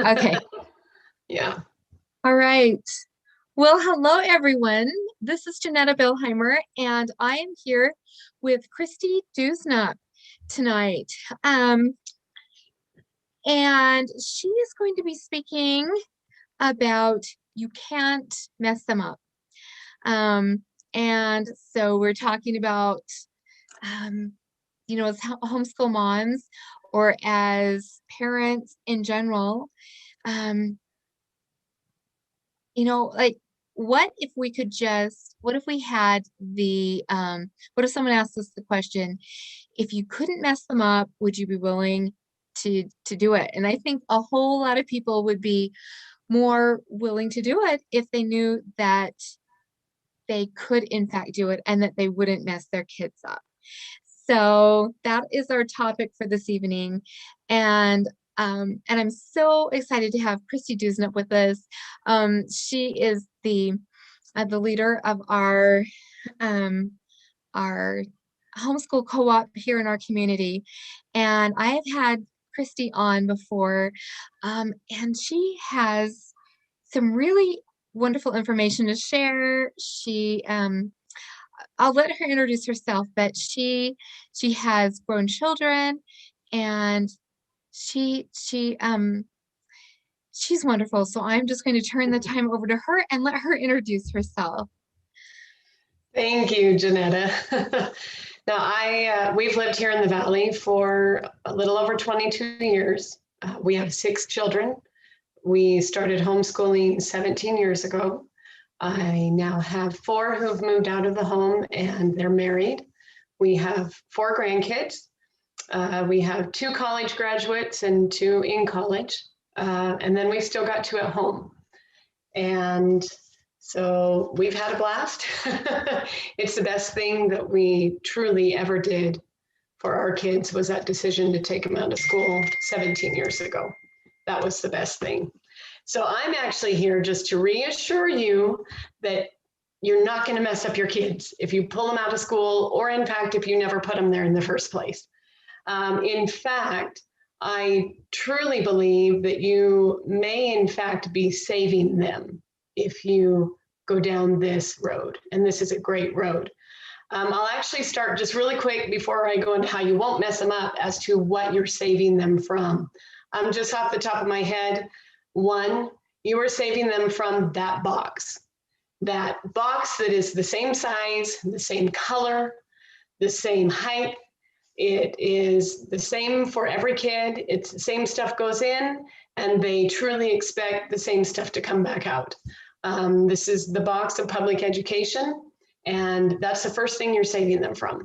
Okay. Yeah. All right. Well, hello, everyone. This is Janetta Billheimer, and I am here with Kristi Dewsnup tonight. Um, and she is going to be speaking about you can't mess them up. Um, and so we're talking about, um, as homeschool moms or as parents in general. Um, like what if we had what if someone asked us the question, if you couldn't mess them up, would you be willing to do it? And I think a whole lot of people would be more willing to do it if they knew that they could in fact do it and that they wouldn't mess their kids up. So that is our topic for this evening. And I'm so excited to have Kristi Dewsnup with us. She is the leader of our homeschool co-op here in our community. And I have had Kristi on before, and she has some really wonderful information to share. I'll let her introduce herself, but she has grown children, and she's wonderful. So I'm just going to turn the time over to her and let her introduce herself. Thank you, Janetta. Now, we've lived here in the Valley for a little over 22 years. We have 6 children. We started homeschooling 17 years ago. I now have 4 who've moved out of the home and they're married. We have 4 grandkids. We have 2 college graduates and 2 in college. And then we've still got 2 at home. And so we've had a blast. It's the best thing that we truly ever did for our kids was that decision to take them out of school 17 years ago. That was the best thing. So I'm actually here just to reassure you that you're not going to mess up your kids if you pull them out of school, or in fact, if you never put them there in the first place. In fact, I truly believe that you may in fact be saving them if you go down this road. And this is a great road. I'll actually start just really quick before I go into how you won't mess them up as to what you're saving them from. Just off the top of my head, 1, you are saving them from that box that is the same size, the same color, the same height. It is the same for every kid. It's the same stuff goes in, and they truly expect the same stuff to come back out. This is the box of public education, and that's the first thing you're saving them from.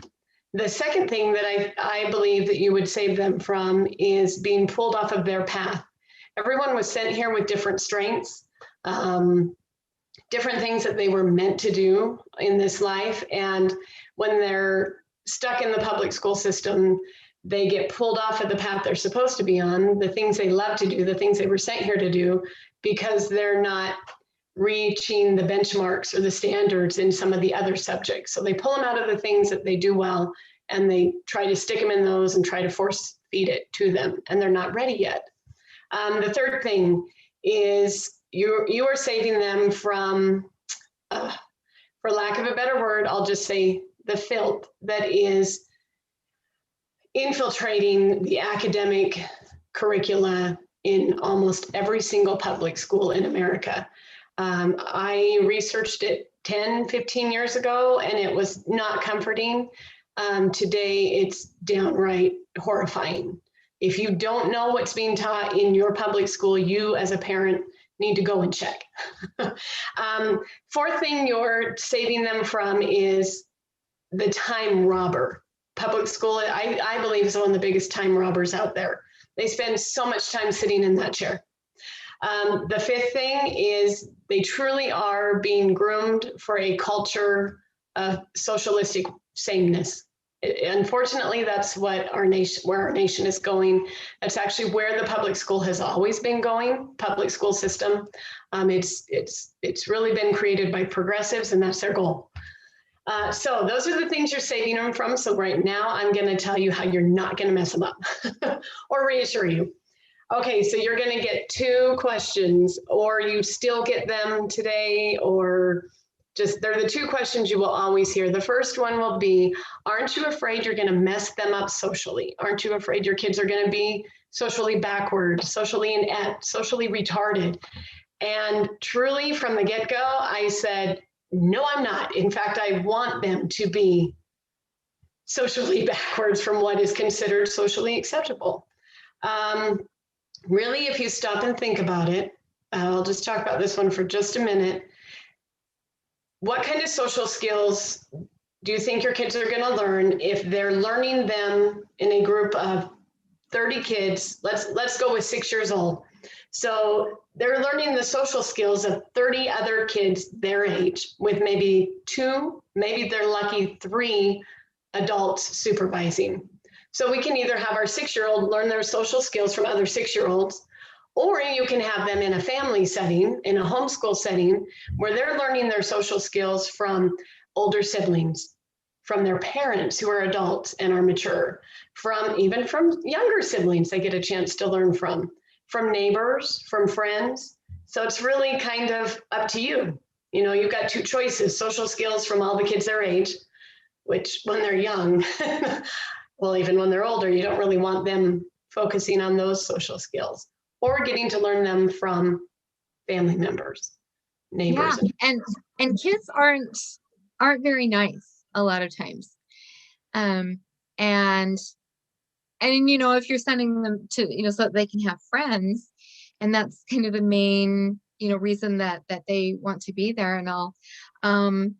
The second thing that I believe that you would save them from is being pulled off of their path. Everyone was sent here with different strengths, different things that they were meant to do in this life. And when they're stuck in the public school system, they get pulled off of the path they're supposed to be on, the things they love to do, the things they were sent here to do, because they're not reaching the benchmarks or the standards in some of the other subjects. So they pull them out of the things that they do well, and they try to stick them in those and try to force feed it to them, and they're not ready yet. The third thing is you are saving them from, for lack of a better word, I'll just say the filth that is infiltrating the academic curricula in almost every single public school in America. I researched it 10, 15 years ago, and it was not comforting. Today, it's downright horrifying. If you don't know what's being taught in your public school, you as a parent need to go and check. Fourth thing you're saving them from is the time robber. Public school, I believe, is one of the biggest time robbers out there. They spend so much time sitting in that chair. The fifth thing is they truly are being groomed for a culture of socialistic sameness. Unfortunately, that's what where our nation is going. That's actually where the public school has always been going. Public school system. It's really been created by progressives, and that's their goal. So those are the things you're saving them from. So right now, I'm going to tell you how you're not going to mess them up, or reassure you. Okay, so you're going to get 2 questions, or you still get them today, or just they're the 2 questions you will always hear. The first one will be, aren't you afraid you're going to mess them up socially? Aren't you afraid your kids are going to be socially backward, socially inept, socially retarded? And truly, from the get go, I said, no, I'm not. In fact, I want them to be socially backwards from what is considered socially acceptable. Really, if you stop and think about it, I'll just talk about this one for just a minute. What kind of social skills do you think your kids are going to learn if they're learning them in a group of 30 kids? Let's go with 6 years old. So they're learning the social skills of 30 other kids their age, with maybe 2, maybe they're lucky 3 adults supervising. So we can either have our 6-year-old learn their social skills from other 6-year-olds, or you can have them in a family setting, in a homeschool setting, where they're learning their social skills from older siblings, from their parents who are adults and are mature, even from younger siblings they get a chance to learn from neighbors, from friends. So it's really kind of up to you. You know, you've got 2 choices: social skills from all the kids their age, which when they're young, well, even when they're older, you don't really want them focusing on those social skills, or getting to learn them from family members, Yeah, neighbors. and kids aren't very nice a lot of times. Um, and if you're sending them to, so that they can have friends, and that's kind of the main, reason that they want to be there and all. Um,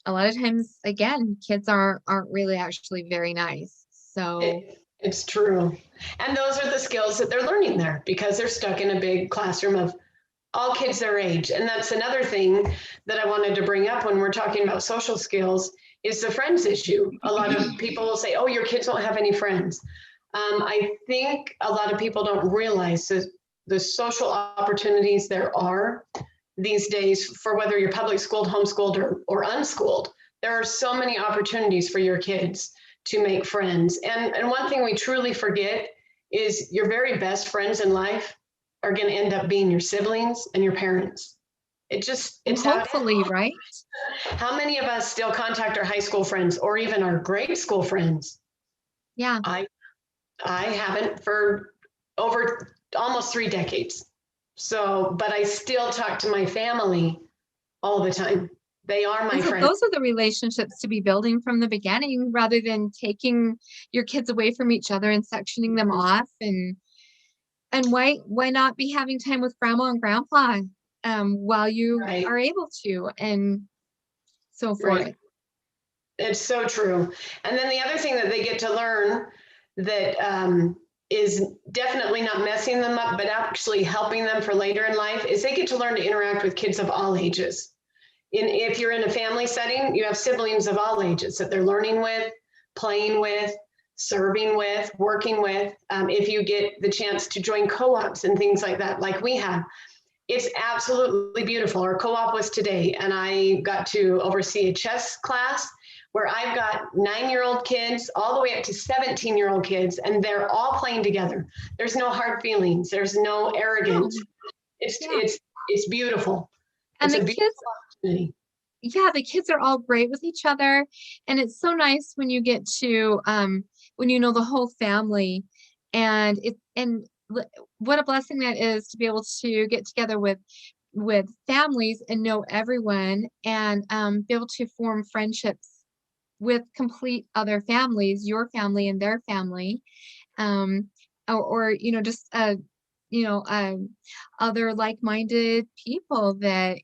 a lot of times, again, kids aren't really actually very nice. So It's true. And those are the skills that they're learning there, because they're stuck in a big classroom of all kids their age. And that's another thing that I wanted to bring up when we're talking about social skills, is the friends issue. A lot of people will say, oh, your kids won't have any friends. I think a lot of people don't realize the social opportunities there are these days, for whether you're public schooled, homeschooled, or unschooled. There are so many opportunities for your kids to make friends. And one thing we truly forget is your very best friends in life are going to end up being your siblings and your parents. It's how it hopefully, is. right? How many of us still contact our high school friends, or even our grade school friends? Yeah. I haven't for over almost 3 decades. So, but I still talk to my family all the time. They are my And so friends. those are the relationships to be building from the beginning, rather than taking your kids away from each other and sectioning them off. And why not be having time with grandma and grandpa while you Right, are able to, and so right. forth. It's so true. And then the other thing that they get to learn that is definitely not messing them up, but actually helping them for later in life, is they get to learn to interact with kids of all ages. If you're in a family setting, you have siblings of all ages that they're learning with, playing with, serving with, working with. If you get the chance to join co-ops and things like that, like we have, it's absolutely beautiful. Our co-op was today, and I got to oversee a chess class where I've got 9-year-old kids all the way up to 17-year-old kids, and they're all playing together. There's no hard feelings. There's no No, arrogance. It's yeah. it's beautiful. And It's a the beautiful kids, opportunity. yeah, the kids are all great with each other. And it's so nice when you get to when you know the whole family, and what a blessing that is to be able to get together with families and know everyone, and be able to form friendships with complete other families, your family and their family, um, or just you know, um, other like-minded people that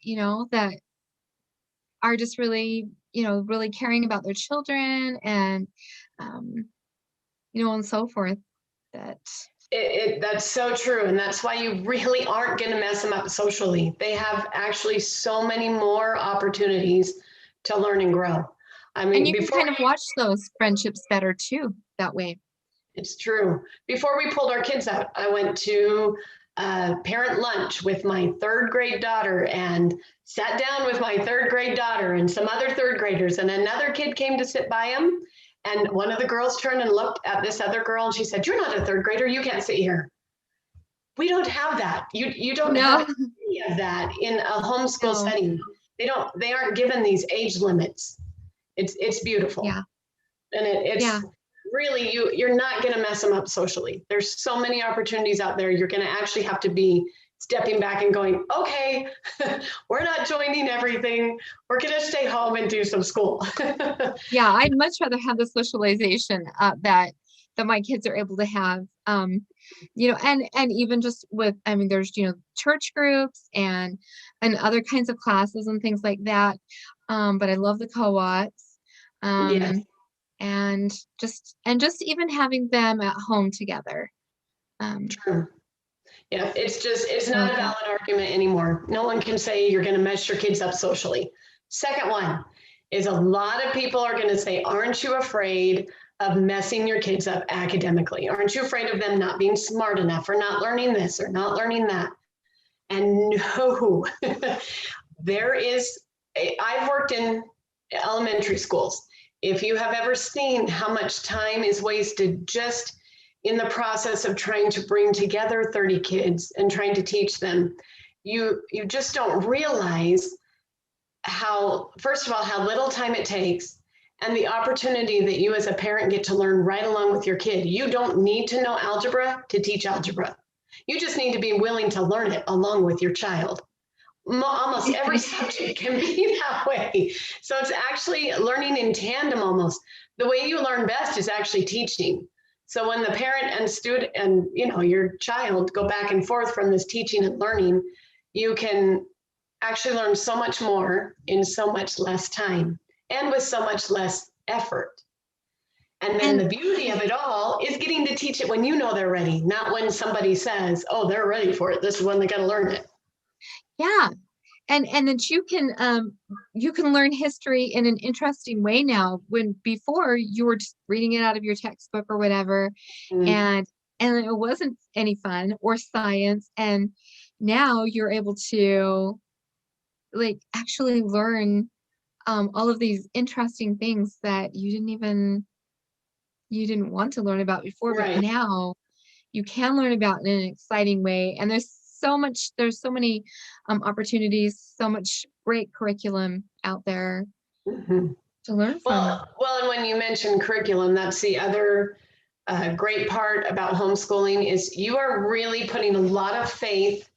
that are just really really caring about their children, and um, and so forth. That That's so true. And that's why you really aren't going to mess them up socially. They have actually so many more opportunities to learn and grow. I And mean, you can kind of watch those friendships better too that way. it's true. Before we pulled our kids out, I went to parent lunch with my 3rd grade daughter, and sat down with my 3rd grade daughter and some other 3rd graders, and another kid came to sit by him. And one of the girls turned and looked at this other girl, and she said, "You're not a 3rd grader. You can't sit here." We don't have that. You don't have No, any of that in a homeschool no. setting. They aren't given these age limits. It's beautiful. Yeah, And yeah. it's really, you're not going to mess them up socially. There's so many opportunities out there. You're going to actually have to be stepping back and going, okay, we're not joining everything. We're going to stay home and do some school. Yeah, I'd much rather have the socialization, that my kids are able to have, and even just with, I mean, there's, church groups and other kinds of classes and things like that, but I love the co-ops, Yes, um, and just even having them at home together, um, true. Yeah, it's I not love a that. valid argument anymore. No one can say you're going to mess your kids up socially. Second one is a lot of people are going to say, aren't you afraid of messing your kids up academically? Aren't you afraid of them not being smart enough or not learning this or not learning that? And no, there is, I've worked in elementary schools. If you have ever seen how much time is wasted just in the process of trying to bring together 30 kids and trying to teach them, you just don't realize how, first of all, how little time it takes and the opportunity that you as a parent get to learn right along with your kid. You don't need to know algebra to teach algebra. You just need to be willing to learn it along with your child. Almost every subject can be that way. So it's actually learning in tandem almost. The way you learn best is actually teaching. So when the parent and student and your child go back and forth from this teaching and learning, you can actually learn so much more in so much less time and with so much less effort. And then And the beauty of it all is getting to teach it when you know they're ready, not when somebody says, oh, they're ready for it. This is when they got to learn it. yeah, and that you can learn history in an interesting way now, when before you were just reading it out of your textbook or whatever, Mm, and it wasn't any fun or science, and now you're able to, like, actually learn, all of these interesting things that you didn't want to learn about before, but right. now you can learn about in an exciting way, and there's so many, opportunities, so much great curriculum out there Mhm. to learn from. Well, and when you mention curriculum, that's the other great part about homeschooling is you are really putting a lot of faith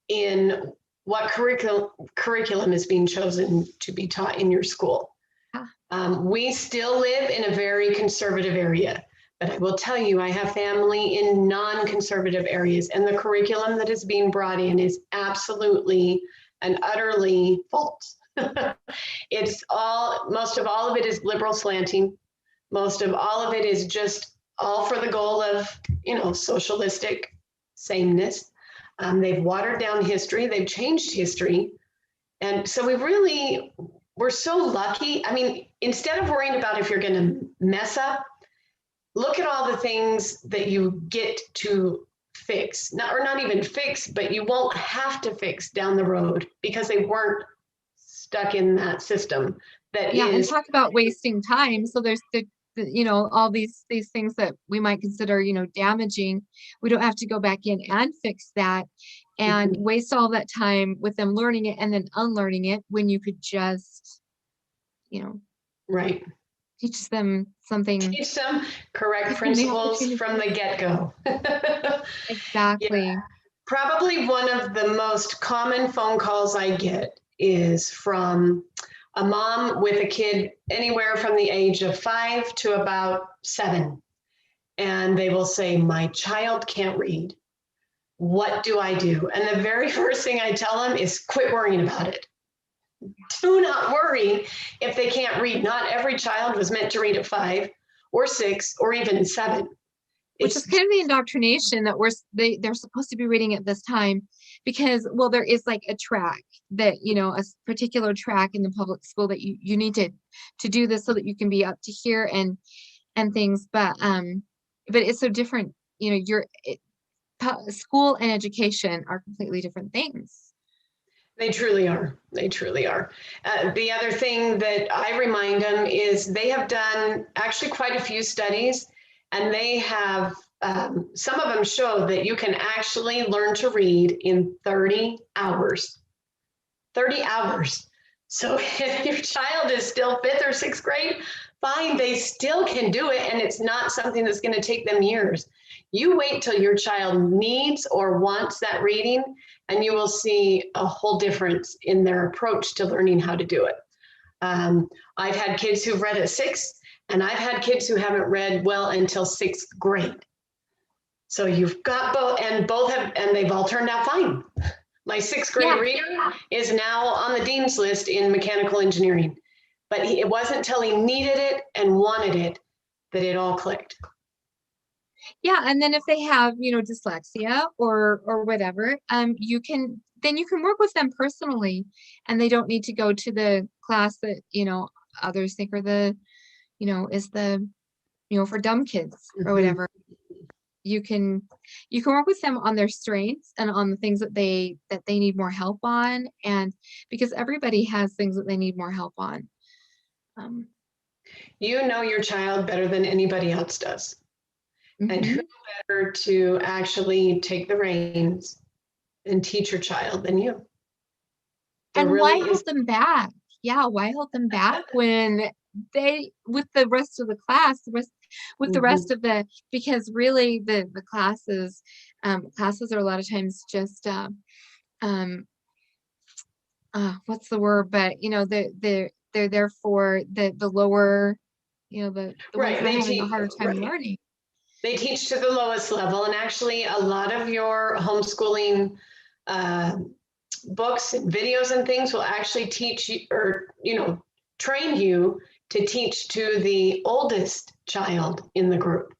in what curriculum is being chosen to be taught in your school. Yeah, We still live in a very conservative area, but I will tell you, I have family in non-conservative areas, and the curriculum that is being brought in is absolutely and utterly false. It's most of all of it is liberal slanting. Most of all of it is just all for the goal of, socialistic sameness. They've watered down history, they've changed history. And so we're so lucky. I mean, instead of worrying about if you're going to mess up, look at all the things that you get to fix, or not even fix, but you won't have to fix down the road because they weren't stuck in that system that yeah, and is talk about wasting time. So there's all these things that we might consider, damaging. We don't have to go back in and fix that and waste all that time with them learning it and then unlearning it, when you could just, you know, right. teach them something, Teach them correct give them the principles from opportunity. the get-go. Yeah, Exactly. probably one of the most common phone calls I get is from a mom with a kid anywhere from the age of 5 to about 7. And they will say, my child can't read. What do I do? And the very first thing I tell them is quit worrying about it. Do not worry if they can't read. Not every child was meant to read at 5 or 6 or even 7. Which is It's kind of the indoctrination that they're supposed to be reading at this time, because, well, there is like a track that, particular track in the public school that you need to do this so that you can be up to here and things, but it's so different, school and education are completely different things. They truly are. They truly are. The other thing that I remind them is they have done actually quite a few studies, and they have some of them show that you can actually learn to read in 30 hours. 30 hours. So if your child is still 5th or 6th grade, fine, they still can do it. And it's not something that's going to take them years. You wait till your child needs or wants that reading, and you will see a whole difference in their approach to learning how to do it. I've had kids who've read at 6, and I've had kids who haven't read well until 6th grade. So you've got both have, and they've all turned out fine. My 6th grade reader is now on the dean's list in mechanical engineering, but it wasn't till he needed it and wanted it that it all clicked. Yeah, and then if they have, dyslexia or whatever, you can work with them personally, and they don't need to go to the class that, others think are is the, for dumb kids or whatever. You can work with them on their strengths and on the things that they need more help on, and because everybody has things that they need more help on. You know your child better than anybody else does. And who better to actually take the reins and teach your child than you? And why hold them back? Yeah, why hold them back when with the rest of the class, the rest of because really the classes are a lot of times just what's the word? But they're there for the lower, the ones that are having a harder time learning. They teach to the lowest level, and actually a lot of your homeschooling books and videos and things will actually teach you, or train you to teach to the oldest child in the group,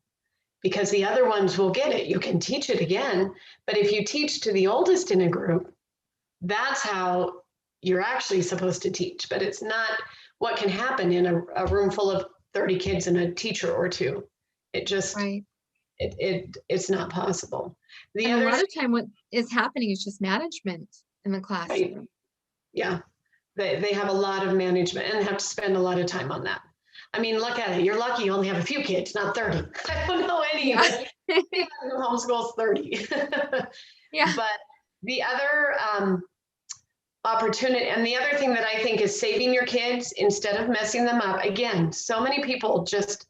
because the other ones will get it. You can teach it again, but if you teach to the oldest in a group, that's how you're actually supposed to teach. But it's not what can happen in a room full of 30 kids and a teacher or two. It just it's not possible. A lot of time what is happening is just management in the classroom. Right. Yeah, they have a lot of management and have to spend a lot of time on that. I mean, look at it. You're lucky you only have a few kids, not 30. I don't know any who homeschools 30. Yeah. But the other opportunity, and the other thing that I think is saving your kids instead of messing them up. Again, so many people just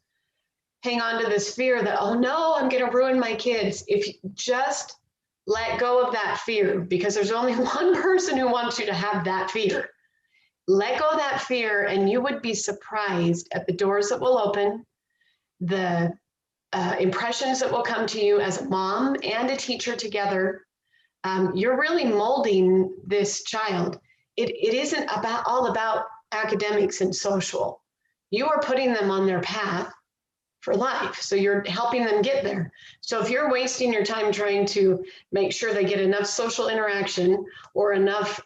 hang on to this fear that, oh no, I'm going to ruin my kids. If you just let go of that fear, because there's only one person who wants you to have that fear. Let go of that fear, and you would be surprised at the doors that will open, the impressions that will come to you as a mom and a teacher together. You're really molding this child. It isn't all about academics and social. You are putting them on their path for life. So you're helping them get there. So if you're wasting your time trying to make sure they get enough social interaction or enough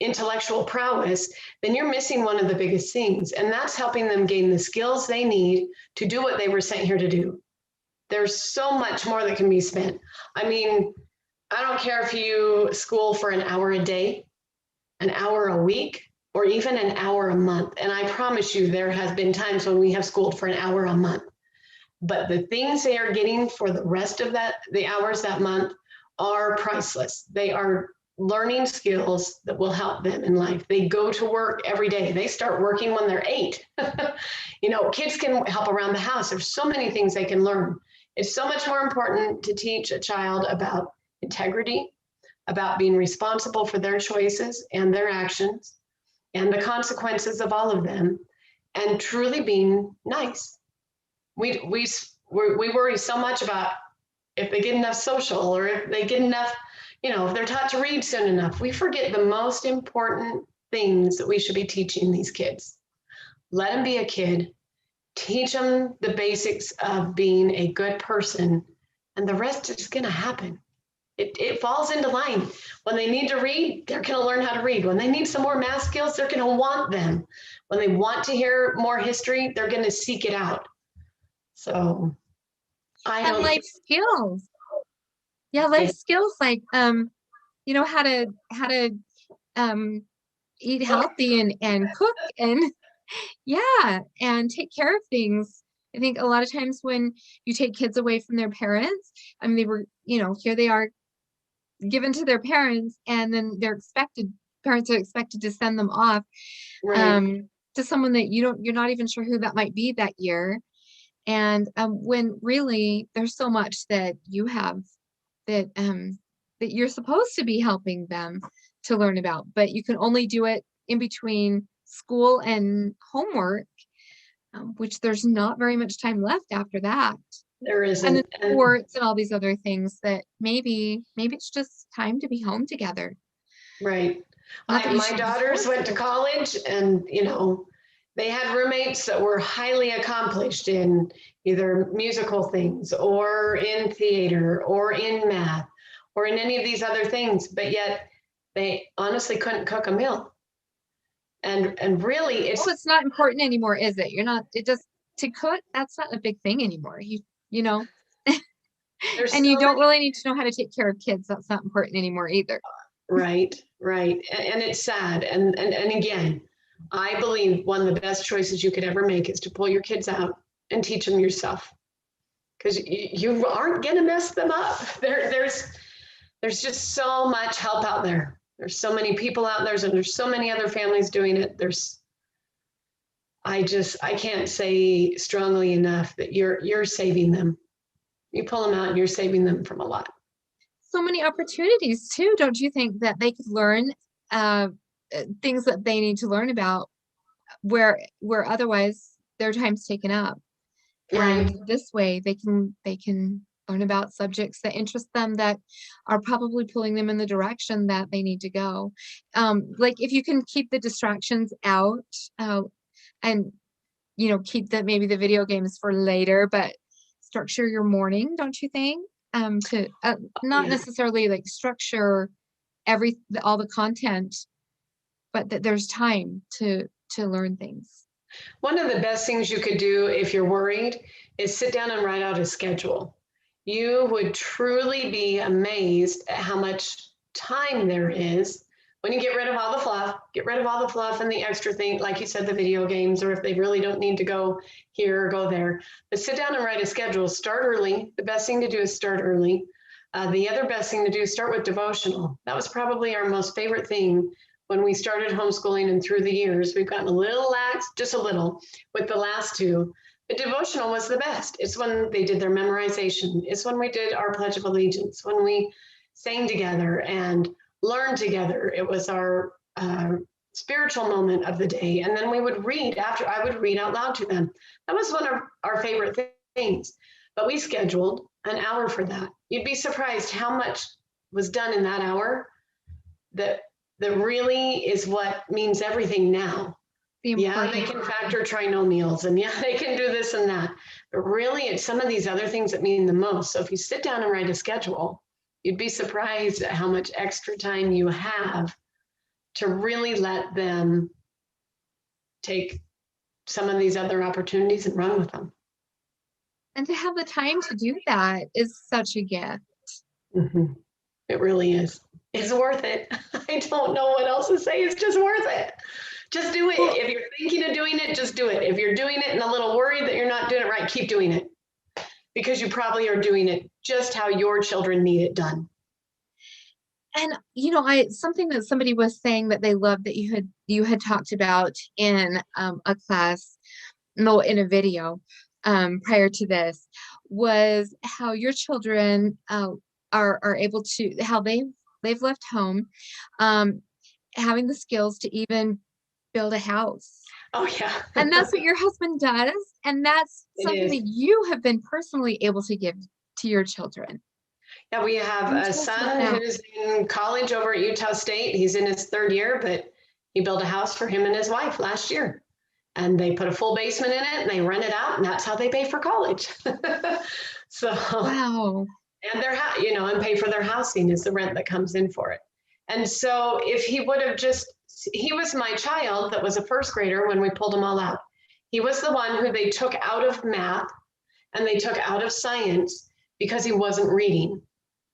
intellectual prowess, then you're missing one of the biggest things. And that's helping them gain the skills they need to do what they were sent here to do. There's so much more that can be spent. I mean, I don't care if you school for an hour a day, an hour a week, or even an hour a month. And I promise you, there has been times when we have schooled for an hour a month. But the things they are getting for the rest of the hours that month are priceless. They are learning skills that will help them in life. They go to work every day. They start working when they're 8. Kids can help around the house. There's so many things they can learn. It's so much more important to teach a child about integrity, about being responsible for their choices and their actions, and the consequences of all of them, and truly being nice. We worry so much about if they get enough social, or if they get enough, if they're taught to read soon enough. We forget the most important things that we should be teaching these kids. Let them be a kid, teach them the basics of being a good person, and the rest is going to happen. It falls into line. When they need to read, they're going to learn how to read. When they need some more math skills, they're going to want them. When they want to hear more history, they're going to seek it out. So and life skills. Yeah, life skills like how to eat healthy and cook and and take care of things. I think a lot of times when you take kids away from their parents, I mean, they were, here they are given to their parents, and then parents are expected to send them off Right. um, to someone that you're not even sure who that might be that year. And when really there's so much that you have that you're supposed to be helping them to learn about, but you can only do it in between school and homework, which there's not very much time left after that. There And then isn't. And sports and all these other things that maybe it's just time to be home together. right. Not that you My should be daughters forced went to to. college and, they had roommates that were highly accomplished in either musical things or in theater or in math or in any of these other things, but yet they honestly couldn't cook a meal. And really Oh, it's it's not important anymore, is it? You're not, it just, to cook, that's not a big thing anymore. You know, there's and you so don't many really need to know how to take care of kids. That's not important anymore either. right, right. And it's sad. And again, I believe one of the best choices you could ever make is to pull your kids out and teach them yourself because you aren't going to mess them up. There's just so much help out there. There's so many people out there, and there's so many other families doing it. I can't say strongly enough that you're saving them. You pull them out and you're saving them from a lot. So many opportunities too, don't you think, that they could learn uh, things that they need to learn about where otherwise their time's taken up. Right. And this way they can learn about subjects that interest them, that are probably pulling them in the direction that they need to go. Like if you can keep the distractions out, and keep maybe the video games for later, but structure your morning, don't you think? To not Yeah. necessarily like structure all the content, but that there's time to learn things. One of the best things you could do if you're worried is sit down and write out a schedule. You would truly be amazed at how much time there is when you get rid of all the fluff, get rid of all the fluff and the extra thing, like you said, the video games, or if they really don't need to go here or go there. But sit down and write a schedule. Start early. The best thing to do is start early. The other best thing to do is start with devotional. That was probably our most favorite thing when we started homeschooling, and through the years, we've gotten a little lax, just a little, with the last two. The devotional was the best. It's when they did their memorization. It's when we did our Pledge of Allegiance, when we sang together and learned together. It was our spiritual moment of the day. And then we would read after. I would read out loud to them. That was one of our favorite things. But we scheduled an hour for that. You'd be surprised how much was done in that hour that really is what means everything now. The Yeah, they important can factor trinomials, and yeah, they can do this and that. But really, it's some of these other things that mean the most. So if you sit down and write a schedule, you'd be surprised at how much extra time you have to really let them take some of these other opportunities and run with them. And to have the time to do that is such a gift. Mm-hmm. It really is. It's worth it. I don't know what else to say. It's just worth it. Just do it. Well, If you're thinking of doing it, just do it. If you're doing it and a little worried that you're not doing it right, keep doing it, because you probably are doing it just how your children need it done. and I something that somebody was saying that they loved that you had talked about in a class, no, in a video prior to this, was how your children are able to, how they've left home, um, having the skills to even build a house. Oh, yeah. And that's what your husband does. And that's It something is. that you have been personally able to give to your children. Yeah, we have Can you a tell us about son that? who's in college over at Utah State. He's in his third year, but he built a house for him and his wife last year. And they put a full basement in it and they rent it out, and that's how they pay for college. So, Wow. and and pay for their housing is the rent that comes in for it. And so if he would have he was my child that was a first grader when we pulled them all out. He was the one who they took out of math and they took out of science because he wasn't reading.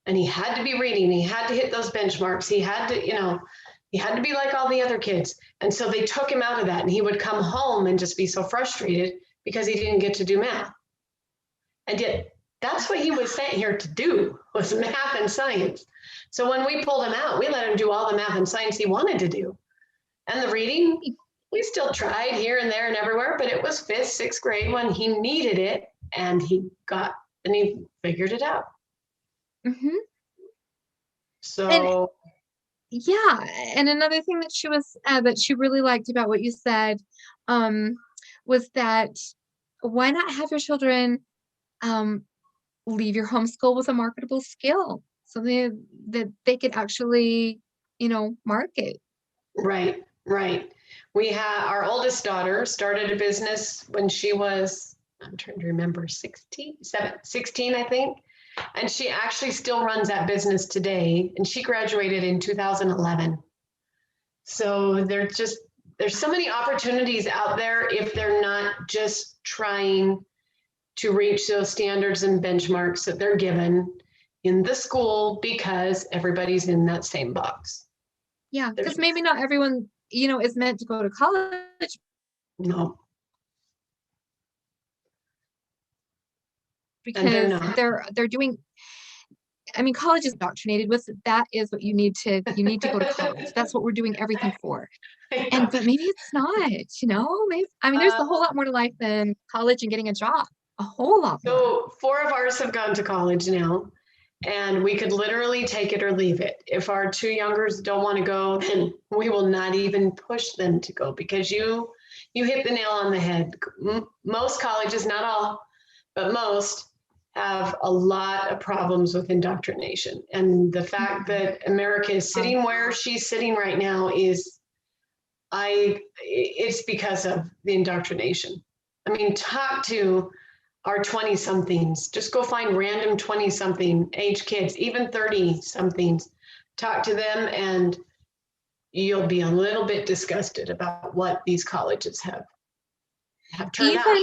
And he had to be reading. He had to hit those benchmarks. He had to, he had to be like all the other kids. And so they took him out of that, and he would come home and just be so frustrated because he didn't get to do math. And yet that's what he was sent here to do, was math and science. So when we pulled him out, we let him do all the math and science he wanted to do. And the reading, we still tried here and there and everywhere, but it was 5th, 6th grade when he needed it, and he figured it out. Mm-hmm. So yeah, and another thing that she really liked about what you said was that why not have your children um, leave your homeschool with a marketable skill, something that they could actually, market. right. We had our oldest daughter started a business when she was, I'm trying to remember, 16, I think. And she actually still runs that business today. And she graduated in 2011. So there's so many opportunities out there if they're not just trying to reach those standards and benchmarks that they're given in the school because everybody's in that same box. Yeah, because maybe not everyone, is meant to go to college. No. Because they're doing, college is indoctrinated with that is what you need to go to college. That's what we're doing everything for. But maybe it's not, maybe, there's a whole lot more to life than college and getting a job, a whole lot more. So 4 of ours have gone to college now, and we could literally take it or leave it. If our 2 youngers don't want to go, then we will not even push them to go, because you hit the nail on the head. Most colleges, not all, but most, have a lot of problems with indoctrination. And the fact that America is sitting where she's sitting right now it's because of the indoctrination. Talk to our 20-somethings. Just go find random 20-something age kids, even 30-somethings. Talk to them, and you'll be a little bit disgusted about what these colleges have turned out.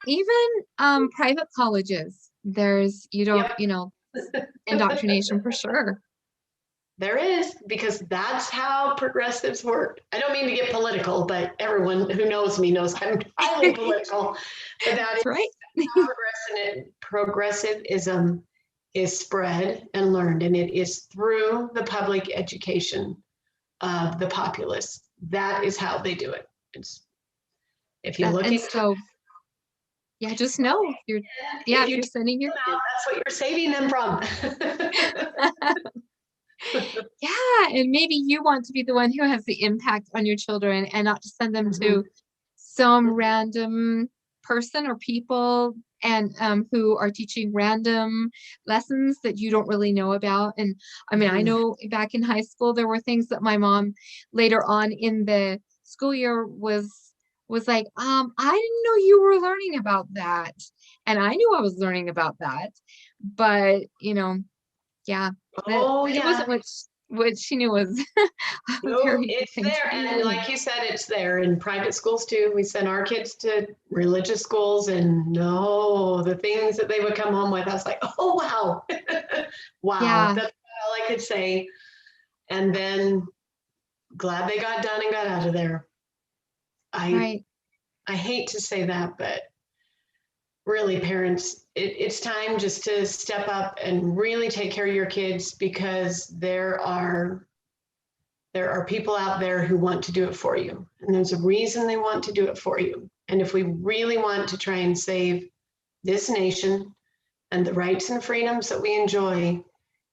Even private colleges, there's indoctrination for sure. There is, because that's how progressives work. I don't mean to get political, but everyone who knows me knows I'm highly political. But that's right. How progressivism is spread and learned, and it is through the public education of the populace. That is how they do it. If you look into just know if you're sending your kids, that's what you're saving them from. Yeah, and maybe you want to be the one who has the impact on your children and not just send them to some random person or people and who are teaching random lessons that you don't really know about. And I know back in high school there were things that my mom later on in the school year was like, I didn't know you were learning about that. And I knew I was learning about that. But, yeah. It wasn't what she knew was it's there. And like you said, it's there in private schools too. We sent our kids to religious schools, and the things that they would come home with, I was like, oh, wow. Wow. Yeah. That's all I could say. And then glad they got done and got out of there. I hate to say that, but really, parents, it's time just to step up and really take care of your kids, because there are people out there who want to do it for you, and there's a reason they want to do it for you. And if we really want to try and save this nation and the rights and freedoms that we enjoy,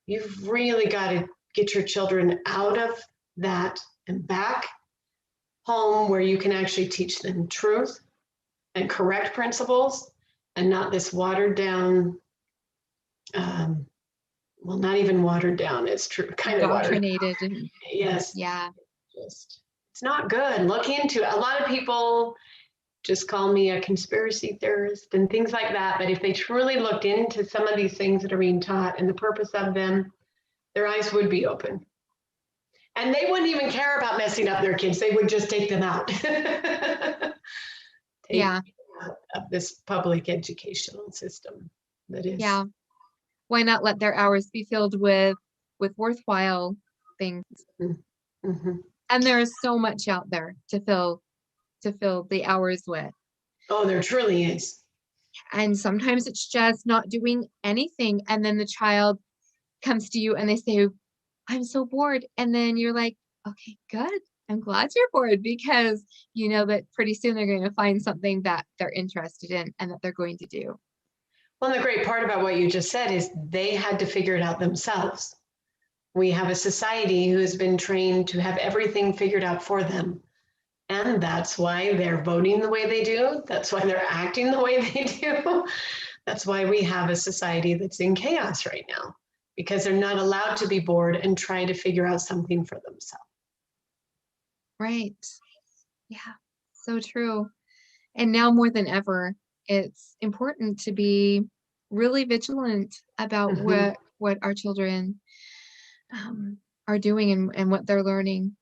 you've really got to get your children out of that and back home, where you can actually teach them truth and correct principles, and not this watered down, not even watered down, it's true, kind of indoctrinated. Yes. Yeah. It's not good. Look into it. A lot of people just call me a conspiracy theorist and things like that. But if they truly looked into some of these things that are being taught and the purpose of them, their eyes would be open. And they wouldn't even care about messing up their kids. They would just take them out. Of this public educational system that is. Yeah. Why not let their hours be filled with worthwhile things? Mm-hmm. And there is so much out there to fill the hours with. Oh, there truly is. And sometimes it's just not doing anything. And then the child comes to you and they say, I'm so bored. And then you're like, okay, good. I'm glad you're bored because you know that pretty soon they're going to find something that they're interested in and that they're going to do. Well, the great part about what you just said is they had to figure it out themselves. We have a society who has been trained to have everything figured out for them. And that's why they're voting the way they do. That's why they're acting the way they do. That's why we have a society that's in chaos right now, because they're not allowed to be bored and try to figure out something for themselves. Right. Yeah. So true. And now more than ever, it's important to be really vigilant about Mhm. what our children um, are doing and what they're learning.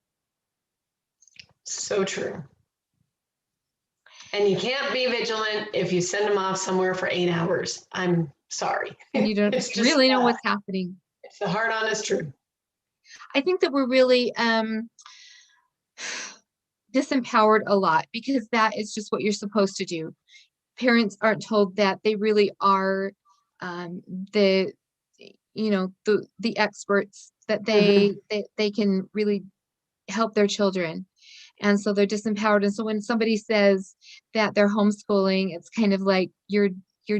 So true. And you can't be vigilant if you send them off somewhere for 8 hours. I'm sorry. And you don't It's just, really know what's happening. it's the hard, honest truth. I think that we're really disempowered a lot because that is just what you're supposed to do. Parents aren't told that they really are the the experts that Mhm. they can really help their children, and so they're disempowered. And so when somebody says that they're homeschooling, it's kind of like you're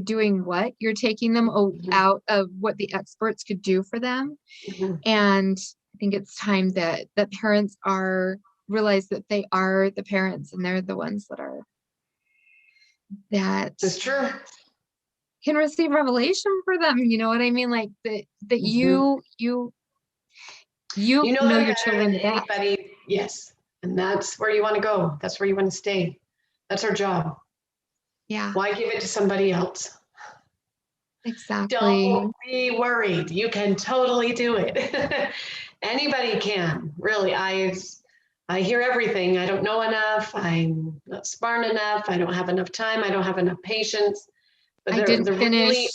doing what? You're taking them Mhm. out of what the experts could do for them. Mhm. And I think it's time that parents are realize that they are the parents and they're the ones that It's true. can receive revelation for them. You know what I mean? Like that Mhm. you You know know them your better than children the best. anybody. Yes. And that's where you want to go. That's where you want to stay. That's our job. Yeah, Why give it to somebody else? exactly. Don't be worried. You can totally do it. Anybody can, really. I hear everything. I don't know enough. I'm not smart enough. I don't have enough time. I don't have enough patience. But I they're didn't finish really,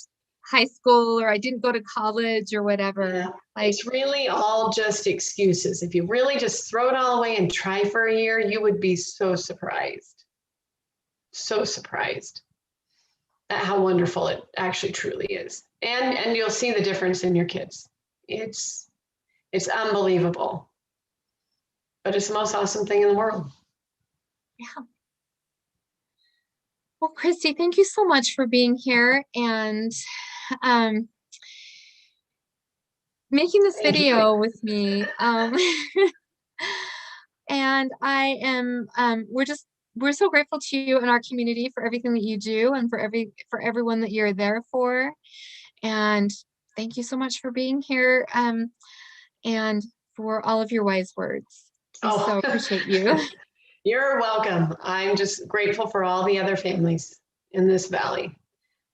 high school or I didn't go to college or whatever. yeah, Like, it's really all just excuses. If you really just throw it all away and try for a year, you would be so surprised. So surprised at how wonderful it actually truly is. And you'll see the difference in your kids. It's it's unbelievable. But it's the most awesome thing in the world. yeah. Well, Christy, thank you so much for being here and um making this Thank you. video with me. And I am we're so grateful to you and our community for everything that you do and for everyone that you're there for. And thank you so much for being here and for all of your wise words. I Oh, so appreciate you. you're welcome. I'm just grateful for all the other families in this valley.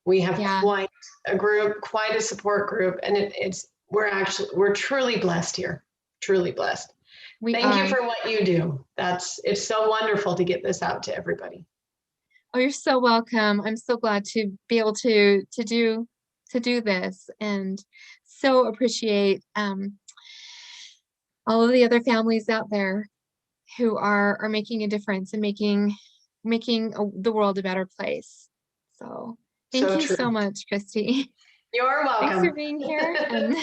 We have Yeah, quite a group, quite a support group, and we're truly blessed here. Truly blessed. we Thank you are. for what you do. It's so wonderful to get this out to everybody. Oh, you're so welcome. I'm so glad to be able to do this and so appreciate all of the other families out there who are making a difference and the world a better place. So thank So you so true. much, Christy. You're Thanks for welcome. being here and